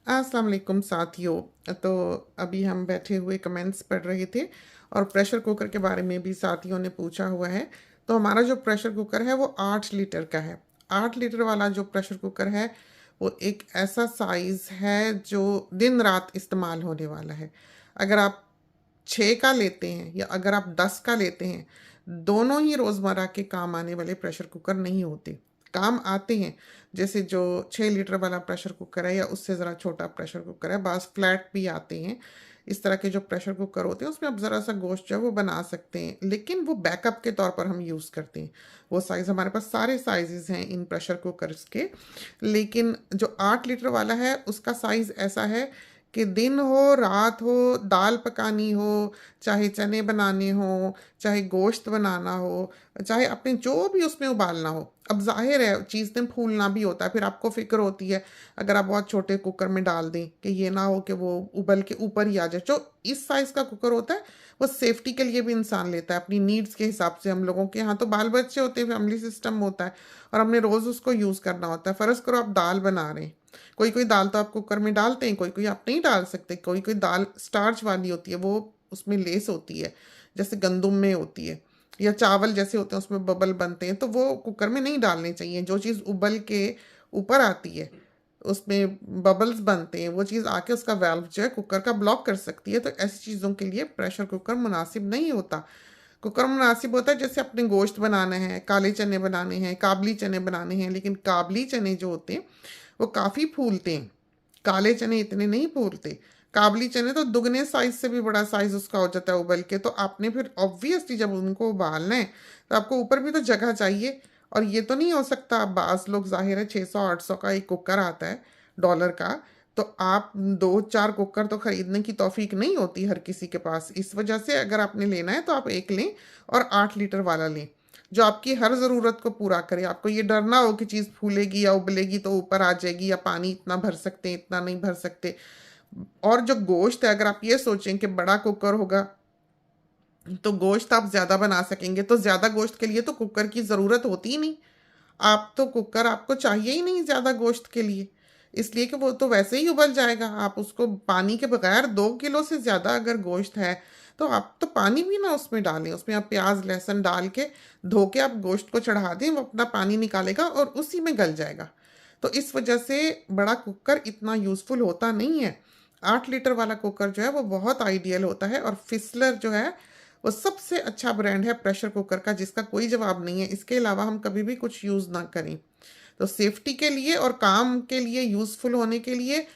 अस्सलाम वालेकुम साथियों। तो अभी हम बैठे हुए कमेंट्स पढ़ रहे थे और प्रेशर कुकर के बारे में भी साथियों ने पूछा हुआ है। तो हमारा जो प्रेशर कुकर है वो 8 लीटर का है। 8 लीटर वाला जो प्रेशर कुकर है वो एक ऐसा साइज़ है जो दिन रात इस्तेमाल होने वाला है। अगर आप 6 का लेते हैं या अगर आप 10 का लेते हैं, दोनों ही रोज़मर्रा के काम आने वाले प्रेशर कुकर नहीं होते। काम आते हैं, जैसे जो 6 लीटर वाला प्रेशर कुकर है या उससे ज़रा छोटा प्रेशर कुकर है, बाज़ फ्लैट भी आते हैं। इस तरह के जो प्रेशर कुकर होते हैं उसमें आप ज़रा-सा गोश्त जो है वो बना सकते हैं, लेकिन वो बैकअप के तौर पर हम यूज़ करते हैं। वो साइज़ हमारे पास सारे साइज़ेज़ हैं इन प्रेशर कुकर्स के, लेकिन जो 8 लीटर वाला है उसका साइज़ ऐसा है कि दिन हो, रात हो, दाल पकानी हो, चाहे चने बनाने हों, चाहे गोश्त बनाना हो, चाहे आपने जो भी उसमें उबालना हो। अब ज़ाहिर है चीज़ें फूलना भी होता है, फिर आपको फ़िक्र होती है अगर आप बहुत छोटे कुकर में डाल दें कि ये ना हो कि वो उबल के ऊपर ही आ जाए। जो इस साइज़ का कुकर होता है वो सेफ्टी के लिए भी इंसान लेता है अपनी नीड्स के हिसाब से। हम लोगों के यहाँ तो बाल बच्चे होते हैं, फैमिली सिस्टम होता है और हमने रोज़ उसको यूज़ करना होता है। फ़र्ज़ करो आप दाल बना रहे हैं, कोई-कोई दाल तो आप कुकर में डालते हैं, कोई-कोई आप नहीं डाल सकते। कोई-कोई दाल स्टार्च वाली होती है, वो उसमें लेस होती है, जैसे गंदुम में होती है, या चावल जैसे होते हैं उसमें बबल बनते हैं, तो वो कुकर में नहीं डालने चाहिए। जो चीज़ उबल के ऊपर आती है, उसमें बबल्स बनते हैं, वो चीज़ आके उसका वाल्व जो है कुकर का ब्लॉक कर सकती है। तो ऐसी चीज़ों के लिए प्रेशर कुकर मुनासिब नहीं होता। कुकर मुनासिब होता है जैसे अपने गोश्त बनाने हैं, काले चने बनाने हैं, काबली चने बनाने हैं, लेकिन काबली चने जो होते हैं वो काफ़ी फूलते हैं, काले चने इतने नहीं फूलते। काबली चने तो दुगने साइज़ से भी बड़ा साइज़ उसका हो जाता है उबल के, तो आपने फिर ऑब्वियसली जब उनको उबालना है, तो आपको ऊपर भी तो जगह चाहिए। और ये तो नहीं हो सकता, बाज़ लोग ज़ाहिर है 600-800 का एक कुकर आता है डॉलर का, तो आप 2-4 कुकर तो खरीदने की तौफ़ीक नहीं होती हर किसी के पास। इस वजह से अगर आपने लेना है तो आप एक लें और 8 लीटर वाला लें, जो आपकी हर ज़रूरत को पूरा करे। आपको ये डर ना हो कि चीज़ फूलेगी या उबलेगी तो ऊपर आ जाएगी, या पानी इतना भर सकते हैं, इतना नहीं भर सकते। और जो गोश्त है, अगर आप ये सोचें कि बड़ा कुकर होगा तो गोश्त आप ज़्यादा बना सकेंगे, तो ज़्यादा गोश्त के लिए तो कुकर की ज़रूरत होती ही नहीं। आप तो कुकर आपको चाहिए ही नहीं ज़्यादा गोश्त के लिए, इसलिए कि वो तो वैसे ही उबल जाएगा। आप उसको पानी के बगैर 2 किलो से ज़्यादा अगर गोश्त है, तो आप तो पानी भी ना उसमें डालें। उसमें आप प्याज़, लहसुन डाल के धो के आप गोश्त को चढ़ा दें, वो अपना पानी निकालेगा और उसी में गल जाएगा। तो इस वजह से बड़ा कुकर इतना यूज़फुल होता नहीं है। 8 लीटर वाला कुकर जो है वो बहुत आइडियल होता है, और फिसलर जो है वो सबसे अच्छा ब्रांड है प्रेशर कुकर का, जिसका कोई जवाब नहीं है। इसके अलावा हम कभी भी कुछ यूज़ ना करें। तो सेफ्टी के लिए और काम के लिए यूज़फुल होने के लिए